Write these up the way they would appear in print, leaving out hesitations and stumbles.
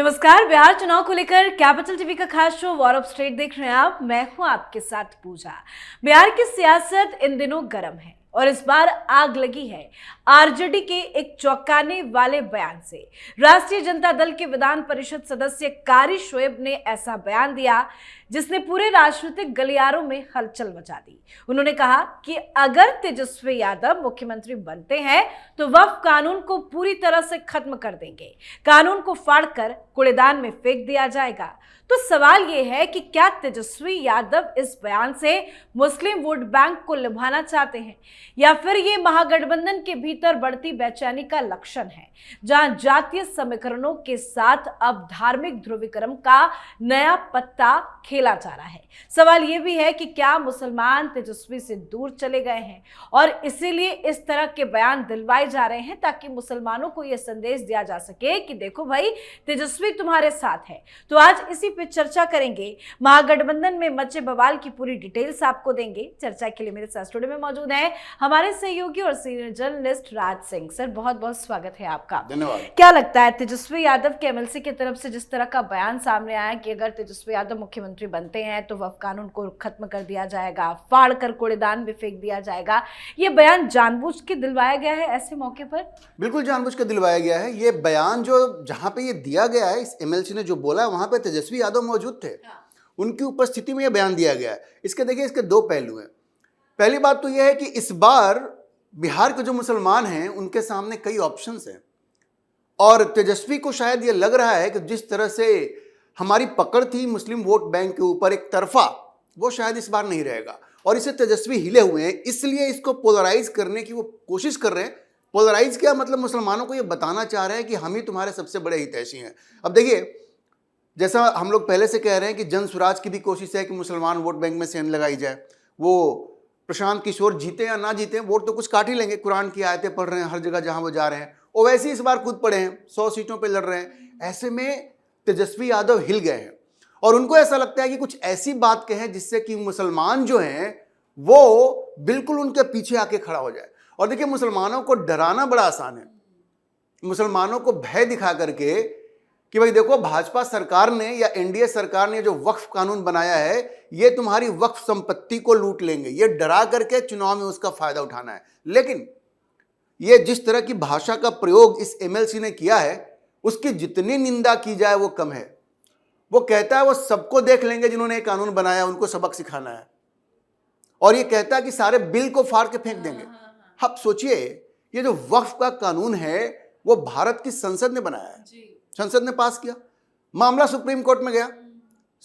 नमस्कार। बिहार चुनाव को लेकर कैपिटल टीवी का खास शो वॉर ऑफ स्टेट देख रहे हैं आप। मैं हूं आपके साथ पूजा। बिहार की सियासत इन दिनों गर्म है और इस बार आग लगी है आरजेडी के एक चौंकाने वाले बयान से। राष्ट्रीय जनता दल के विधान परिषद सदस्य कारी शोएब ने ऐसा बयान दिया जिसने पूरे राजनीतिक गलियारों में हलचल मचा दी। उन्होंने कहा कि अगर तेजस्वी यादव मुख्यमंत्री बनते हैं तो वक्फ कानून को पूरी तरह से खत्म कर देंगे, कानून को फाड़कर कूड़ेदान में फेंक दिया जाएगा। तो सवाल यह है कि क्या तेजस्वी यादव इस बयान से मुस्लिम वोट बैंक को लुभाना चाहते हैं या फिर ये महागठबंधन के भीतर बढ़ती बेचैनी का लक्षण है, जहां जातीय समीकरणों के साथ अब धार्मिक ध्रुवीकरण का नया पत्ता खेला जा रहा है। सवाल यह भी है कि क्या मुसलमान तेजस्वी से दूर चले गए हैं और इसीलिए इस तरह के बयान दिलवाए जा रहे हैं ताकि मुसलमानों को यह संदेश दिया जा सके कि देखो भाई, तेजस्वी तुम्हारे साथ है। तो आज इसी पे चर्चा करेंगे। महागठबंधन में मचे बवाल की पूरी डिटेल्स आपको देंगे। चर्चा के लिए मेरे साथ स्टूडियो में मौजूद हैं हमारे सहयोगी और senior journalist Raj Singh. Sir, बहुत बहुत स्वागत है आपका। धन्यवाद। क्या लगता है तेजस्वी यादव के एमएलसी की तरफ से जिस तरह का बयान सामने आया कि अगर तेजस्वी यादव मुख्यमंत्री बनते हैं तो वक्फ कानून को खत्म कर दिया जाएगा, फाड़ कर कूड़ेदान में फेंक दिया जाएगा, ये बयान जानबूझ के दिलवाया गया है ऐसे मौके पर? बिल्कुल जानबूझ के दिलवाया गया है। ये बयान जो जहां पे ये दिया गया है, इस एमएलसी ने जो बोला, वहां पे तेजस्वी यादव मौजूद थे। उनकी उपस्थिति में यह बयान दिया गया है। इसके देखिए, इसके दो पहलू हैं। पहली बात तो यह है कि इस बार बिहार के जो मुसलमान हैं उनके सामने कई ऑप्शंस हैं और तेजस्वी को शायद ये लग रहा है कि जिस तरह से हमारी पकड़ थी मुस्लिम वोट बैंक के ऊपर एक तरफा, वो शायद इस बार नहीं रहेगा और इसे तेजस्वी हिले हुए हैं, इसलिए इसको पोलराइज करने की वो कोशिश कर रहे हैं। पोलराइज क्या मतलब? मुसलमानों को ये बताना चाह रहे हैं कि हम ही तुम्हारे सबसे बड़े हितैषी हैं। अब देखिए, जैसा हम लोग पहले से कह रहे हैं कि जन स्वराज की भी कोशिश है कि मुसलमान वोट बैंक में सेंध लगाई जाए। वो प्रशांत किशोर जीते या ना जीते, वोट तो कुछ काट ही लेंगे, कुरान की आयतें पढ़ रहे हैं हर जगह जहां वो जा रहे हैं, और वैसे ही इस बार खुद पढ़े हैं, 100 सीटों पे लड़ रहे हैं। ऐसे में तेजस्वी यादव हिल गए हैं और उनको ऐसा लगता है कि कुछ ऐसी बात कहें जिससे कि मुसलमान जो हैं वो बिल्कुल उनके पीछे आके खड़ा हो जाए। और देखिए, मुसलमानों को डराना बड़ा आसान है। मुसलमानों को भय दिखा करके कि भाई देखो, भाजपा सरकार ने या एनडीए सरकार ने जो वक्फ कानून बनाया है, ये तुम्हारी वक्फ संपत्ति को लूट लेंगे, ये डरा करके चुनाव में उसका फायदा उठाना है। लेकिन ये जिस तरह की भाषा का प्रयोग इस एमएलसी ने किया है, उसकी जितनी निंदा की जाए वो कम है। वो कहता है वो सबको देख लेंगे जिन्होंने एक कानून बनाया, उनको सबक सिखाना है, और ये कहता है कि सारे बिल को फाड़ के फेंक देंगे। अब सोचिए, ये जो वक्फ का कानून है वो भारत की संसद ने बनाया है, संसद ने पास किया, मामला सुप्रीम कोर्ट में गया,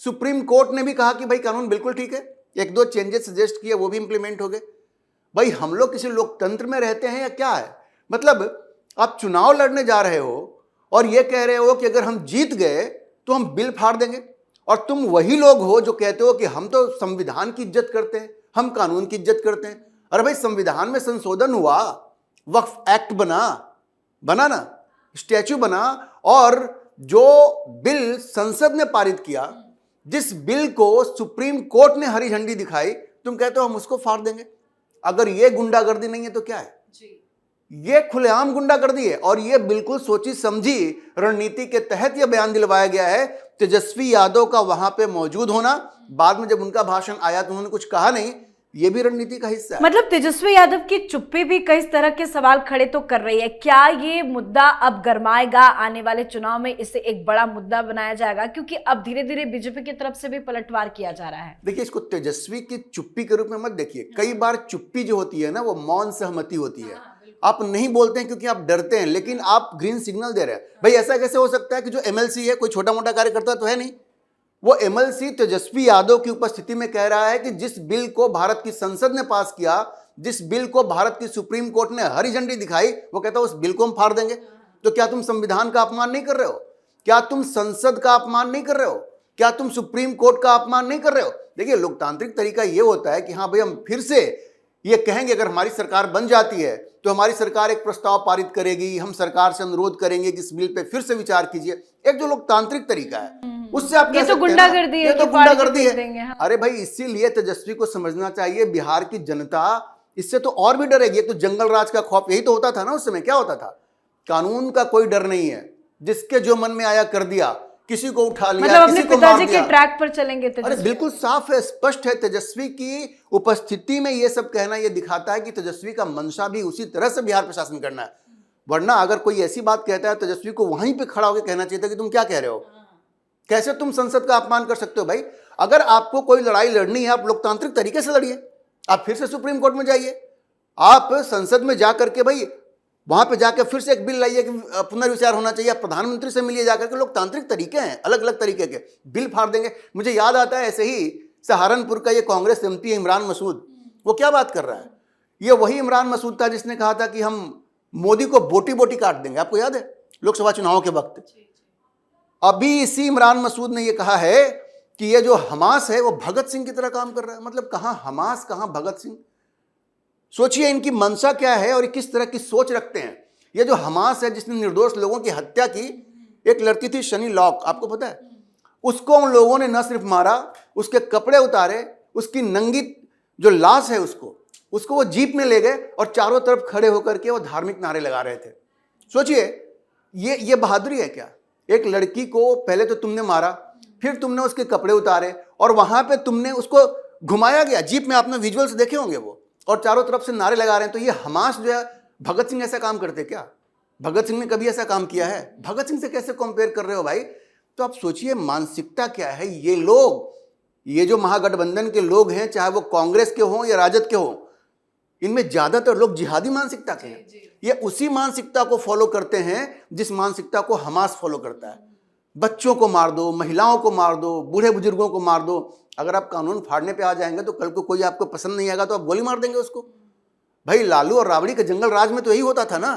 सुप्रीम कोर्ट ने भी कहा कि भाई कानून बिल्कुल ठीक है, एक दो चेंजेस सजेस्ट किए, वो भी इंप्लीमेंट हो गए। भाई हम लोग किसी लोकतंत्र में रहते हैं या क्या है? मतलब आप चुनाव लड़ने जा रहे हो और ये कह रहे हो कि अगर हम जीत गए तो हम बिल फाड़ देंगे, और तुम वही लोग हो जो कहते हो कि हम तो संविधान की इज्जत करते हैं, हम कानून की इज्जत करते हैं। अरे भाई, संविधान में संशोधन हुआ, वक्फ एक्ट बना ना, स्टैच्यू बना, और जो बिल संसद ने पारित किया, जिस बिल को सुप्रीम कोर्ट ने हरी झंडी दिखाई, तुम कहते हो हम उसको फाड़ देंगे। अगर ये गुंडागर्दी नहीं है तो क्या है? ये खुलेआम गुंडागर्दी है और ये बिल्कुल सोची समझी रणनीति के तहत यह बयान दिलवाया गया है। तेजस्वी यादव का वहां पे मौजूद होना, बाद में जब उनका भाषण आया तो उन्होंने कुछ कहा नहीं, ये भी रणनीति का हिस्सा है। मतलब तेजस्वी यादव की चुप्पी भी कई तरह के सवाल खड़े तो कर रही है। क्या ये मुद्दा अब गरमाएगा? आने वाले चुनाव में इसे एक बड़ा मुद्दा बनाया जाएगा, क्योंकि अब धीरे धीरे बीजेपी की तरफ से भी पलटवार किया जा रहा है। देखिए, इसको तेजस्वी की चुप्पी के रूप में मत देखिए। कई बार चुप्पी जो होती है ना, वो मौन सहमति होती है। आप नहीं बोलते हैं क्योंकि आप डरते हैं, लेकिन आप ग्रीन सिग्नल दे रहे हैं। भाई ऐसा कैसे हो सकता है कि जो एमएलसी है कोई छोटा मोटा कार्यकर्ता तो है नहीं, वो एमएलसी तेजस्वी यादव की उपस्थिति में कह रहा है कि जिस बिल को भारत की संसद ने पास किया, जिस बिल को भारत की सुप्रीम कोर्ट ने हरी झंडी दिखाई, वो कहता है उस बिल को हम फाड़ देंगे। तो क्या तुम संविधान का अपमान नहीं कर रहे हो? क्या तुम संसद का अपमान नहीं कर रहे हो? क्या तुम सुप्रीम कोर्ट का अपमान नहीं कर रहे हो? देखिए, लोकतांत्रिक तरीका ये होता है कि हाँ भाई, हम फिर से ये कहेंगे अगर हमारी सरकार बन जाती है तो हमारी सरकार एक प्रस्ताव पारित करेगी, हम सरकार से अनुरोध करेंगे कि इस बिल पे फिर से विचार कीजिए। एक जो लोकतांत्रिक तरीका है, उससे आप ये तो गुंडागर्दी है, ये तो गुंडागर्दी है। हाँ। अरे भाई, इसीलिए तेजस्वी को समझना चाहिए, बिहार की जनता इससे तो और भी डरेगी। तो जंगल राज का खौफ यही तो होता था ना उस समय। क्या होता था? कानून का कोई डर नहीं है, जिसके जो मन में आया कर दिया। किसी को उठा लिया, मतलब अपने किसी को मार पिताजी के दिया। ट्रैक पर चलेंगे अरे तेजस्वी। बिल्कुल साफ है, स्पष्ट है। तेजस्वी की उपस्थिति में ये सब कहना ये दिखाता है कि तेजस्वी का मंशा भी उसी तरह से बिहार प्रशासन करना है। वरना अगर कोई ऐसी बात कहता है, तेजस्वी को वहीं पे खड़ा होकर कहना चाहिए था कि तुम क्या कह रहे हो, कैसे तुम संसद का अपमान कर सकते हो। भाई अगर आपको कोई लड़ाई लड़नी है, आप लोकतांत्रिक तरीके से लड़िए, आप फिर से सुप्रीम कोर्ट में जाइए, आप संसद में जाकर के भाई वहां पे जाकर फिर से एक बिल लाइए कि पुनर्विचार होना चाहिए, आप प्रधानमंत्री से मिलिए जाकर के। लोकतांत्रिक तरीके हैं, अलग अलग तरीके के, बिल फाड़ देंगे। मुझे याद आता है ऐसे ही सहारनपुर का ये कांग्रेस एमपी इमरान मसूद, वो क्या बात कर रहा है, ये वही इमरान मसूद था जिसने कहा था कि हम मोदी को बोटी बोटी काट देंगे, आपको याद है, लोकसभा चुनावों के वक्त। अभी इसी इमरान मसूद ने यह कहा है कि ये जो हमास है वो भगत सिंह की तरह काम कर रहा है। मतलब कहां हमास, कहां भगत सिंह। सोचिए इनकी मंशा क्या है और किस तरह की सोच रखते हैं। ये जो हमास है जिसने निर्दोष लोगों की हत्या की, एक लड़की थी शनी लॉक, आपको पता है, उसको उन लोगों ने न सिर्फ मारा, उसके कपड़े उतारे, उसकी नंगी जो लाश है उसको वो जीप में ले गए और चारों तरफ खड़े होकर के वो धार्मिक नारे लगा रहे थे। सोचिए ये बहादुरी है क्या। एक लड़की को पहले तो तुमने मारा, फिर तुमने उसके कपड़े उतारे और वहां पे तुमने उसको घुमाया गया जीप में, आपने विजुअल्स देखे होंगे वो, और चारों तरफ से नारे लगा रहे हैं। तो ये हमास जो है, भगत सिंह ऐसा काम करते क्या? भगत सिंह ने कभी ऐसा काम किया है? भगत सिंह से कैसे कंपेयर कर रहे हो भाई? तो आप सोचिए मानसिकता क्या है। ये लोग, ये जो महागठबंधन के लोग हैं, चाहे वो कांग्रेस के हों या राजद के हों, इनमें ज्यादातर लोग जिहादी मानसिकता के हैं। ये उसी मानसिकता को फॉलो करते हैं जिस मानसिकता को हमास फॉलो करता है। बच्चों को मार दो, महिलाओं को मार दो, बूढ़े बुजुर्गों को मार दो। अगर आप कानून फाड़ने पे आ जाएंगे तो कल को कोई आपको पसंद नहीं आएगा तो आप गोली मार देंगे उसको। भाई लालू और राबड़ी के जंगल राज में तो यही होता था ना।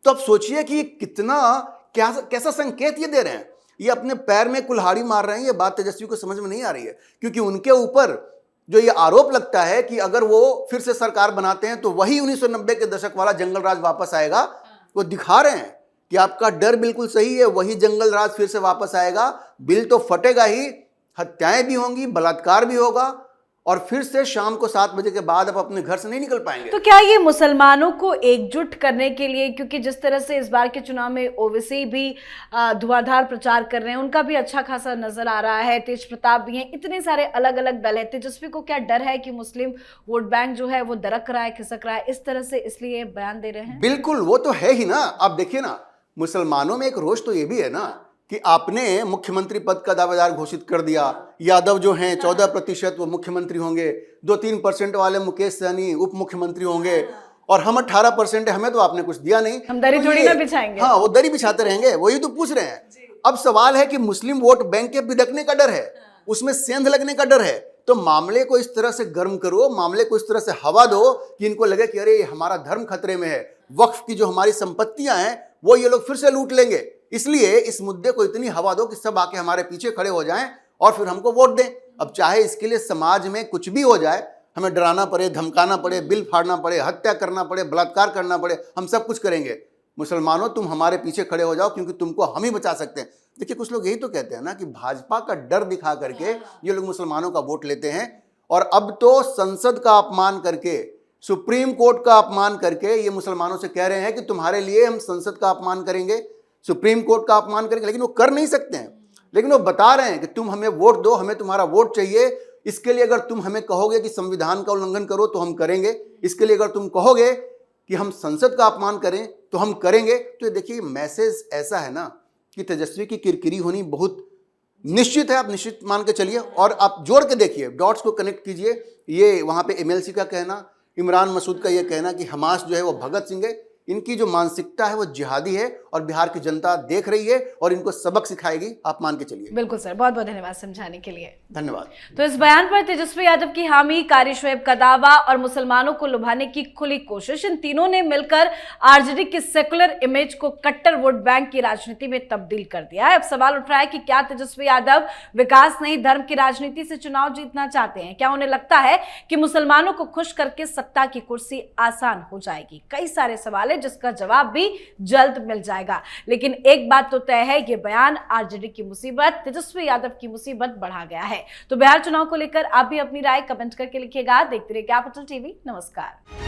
तो आप सोचिए कि कितना कैसा संकेत ये दे रहे हैं। ये अपने पैर में कुल्हाड़ी मार रहे हैं। ये बात तेजस्वी को समझ में नहीं आ रही है, क्योंकि उनके ऊपर जो ये आरोप लगता है कि अगर वो फिर से सरकार बनाते हैं तो वही 1990 के दशक वाला जंगल राज वापस आएगा। वो दिखा रहे हैं कि आपका डर बिल्कुल सही है, वही जंगल राज फिर से वापस आएगा। बिल तो फटेगा ही, हत्याएं भी होंगी, बलात्कार भी होगा, और फिर से शाम को 7 बजे के बाद आप अपने घर से नहीं निकल पाएंगे। तो क्या ये मुसलमानों को एकजुट करने के लिए, क्योंकि जिस तरह से इस बार के चुनाव में ओवैसी भी धुआंधार प्रचार कर रहे हैं, उनका भी अच्छा खासा नजर आ रहा है, तेज प्रताप भी हैं, इतने सारे अलग अलग दल है, तेजस्वी को क्या डर है कि मुस्लिम वोट बैंक जो है वो दरक रहा है, खिसक रहा है, इस तरह से इसलिए बयान दे रहे हैं? बिल्कुल, वो तो है ही ना। आप देखिए ना, मुसलमानों में एक रोष तो ये भी है ना कि आपने मुख्यमंत्री पद का दावेदार घोषित कर दिया। यादव जो हैं 14% वो मुख्यमंत्री होंगे, 2-3% वाले मुकेश सहनी उप मुख्यमंत्री होंगे, और हम 18% है, हमें तो आपने कुछ दिया नहीं, हम दरी तो थोड़ी ना बिछाएंगे। हाँ, वो दरी बिछाते रहेंगे, वही तो पूछ रहे हैं। अब सवाल है कि मुस्लिम वोट बैंक के बिदकने का डर है, उसमें सेंध लगने का डर है। तो मामले को इस तरह से गर्म करो, मामले को इस तरह से हवा दो कि इनको लगे कि अरे हमारा धर्म खतरे में है, वक्फ की जो हमारी संपत्तियां हैं वो ये लोग फिर से लूट लेंगे। इसलिए इस मुद्दे को इतनी हवा दो कि सब आके हमारे पीछे खड़े हो जाएं और फिर हमको वोट दें। अब चाहे इसके लिए समाज में कुछ भी हो जाए, हमें डराना पड़े, धमकाना पड़े, बिल फाड़ना पड़े, हत्या करना पड़े, बलात्कार करना पड़े, हम सब कुछ करेंगे। मुसलमानों तुम हमारे पीछे खड़े हो जाओ, क्योंकि तुमको हम ही बचा सकते हैं। देखिए कुछ लोग यही तो कहते हैं ना कि भाजपा का डर दिखा करके ये लोग मुसलमानों का वोट लेते हैं, और अब तो संसद का अपमान करके, सुप्रीम कोर्ट का अपमान करके ये मुसलमानों से कह रहे हैं कि तुम्हारे लिए हम संसद का अपमान करेंगे, सुप्रीम कोर्ट का अपमान करेंगे। लेकिन वो कर नहीं सकते हैं, लेकिन वो बता रहे हैं कि तुम हमें वोट दो, हमें तुम्हारा वोट चाहिए। इसके लिए अगर तुम हमें कहोगे कि संविधान का उल्लंघन करो तो हम करेंगे, इसके लिए अगर तुम कहोगे कि हम संसद का अपमान करें तो हम करेंगे। तो देखिए मैसेज ऐसा है ना कि तेजस्वी की किरकिरी होनी बहुत निश्चित है, आप निश्चित मान के चलिए, और आप जोड़ के देखिए, डॉट्स को कनेक्ट कीजिए। ये वहां पे एमएलसी का कहना, इमरान मसूद का ये कहना कि हमास जो है वो भगत सिंह है, इनकी जो मानसिकता है वो जिहादी है, और बिहार की जनता देख रही है और इनको सबक सिखाएगी। आप मान के चलिए। बिल्कुल सर, बहुत बहुत धन्यवाद समझाने के लिए। धन्यवाद। तो इस बयान पर तेजस्वी यादव की हामी, कारी शोएब का दावा और मुसलमानों को लुभाने की खुली कोशिश, इन तीनों ने मिलकर आरजेडी की सेकुलर इमेज को कट्टर वोट बैंक की राजनीति में तब्दील कर दिया है। अब सवाल उठ रहा है कि क्या तेजस्वी यादव विकास नहीं धर्म की राजनीति से चुनाव जीतना चाहते हैं? क्या उन्हें लगता है कि मुसलमानों को खुश करके सत्ता की कुर्सी आसान हो जाएगी? कई सारे सवाल है जिसका जवाब भी जल्द मिल जाएगा। लेकिन एक बात तो तय है, ये बयान आरजेडी की मुसीबत, तेजस्वी यादव की मुसीबत बढ़ा गया है। तो बिहार चुनाव को लेकर आप भी अपनी राय कमेंट करके लिखिएगा। देखते रहिए कैपिटल टीवी। नमस्कार।